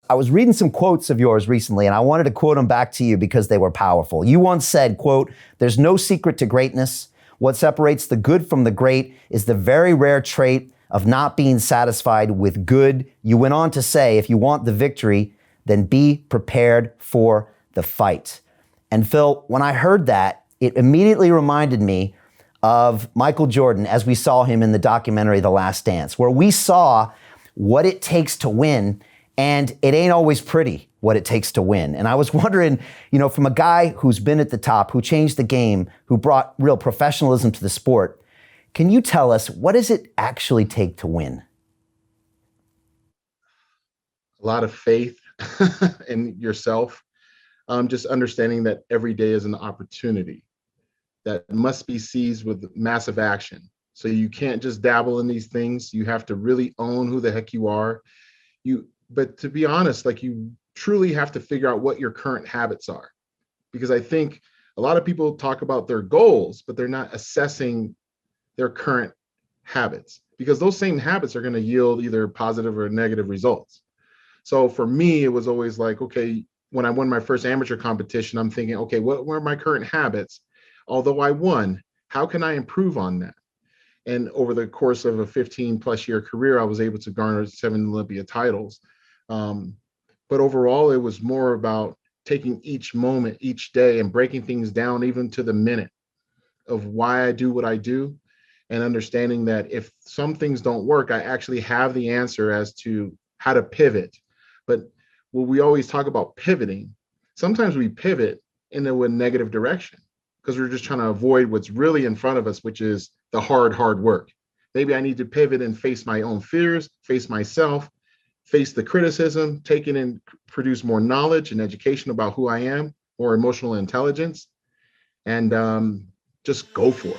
I was reading some quotes of yours recently, and I wanted to quote them back to you because they were powerful. You once said, quote, "There's no secret to greatness. What separates the good from the great is the very rare trait of not being satisfied with good." You went on to say, if you want the victory, then be prepared for the fight. And Phil, when I heard that, it immediately reminded me of Michael Jordan as we saw him in the documentary The Last Dance, where we saw what it takes to win, and it ain't always pretty what it takes to win. And I was wondering, from a guy who's been at the top, who changed the game, who brought real professionalism to the sport, can you tell us, what does it actually take to win? A lot of faith in yourself. Just understanding that every day is an opportunity that must be seized with massive action. So you can't just dabble in these things. You have to really own who the heck you are. But to be honest, you truly have to figure out what your current habits are. Because I think a lot of people talk about their goals, but they're not assessing their current habits, because those same habits are going to yield either positive or negative results. So for me, it was always okay, when I won my first amateur competition, I'm thinking, okay, what were my current habits? Although I won, how can I improve on that? And over the course of a 15 plus year career, I was able to garner 7 Olympia titles. But overall, it was more about taking each moment, each day, and breaking things down even to the minute of why I do what I do, and understanding that if some things don't work, I actually have the answer as to how to pivot. But when we always talk about pivoting, sometimes we pivot into a negative direction because we're just trying to avoid what's really in front of us, which is the hard work. Maybe I need to pivot and face my own fears, face myself, face the criticism, take it and produce more knowledge and education about who I am, more emotional intelligence, and just go for it.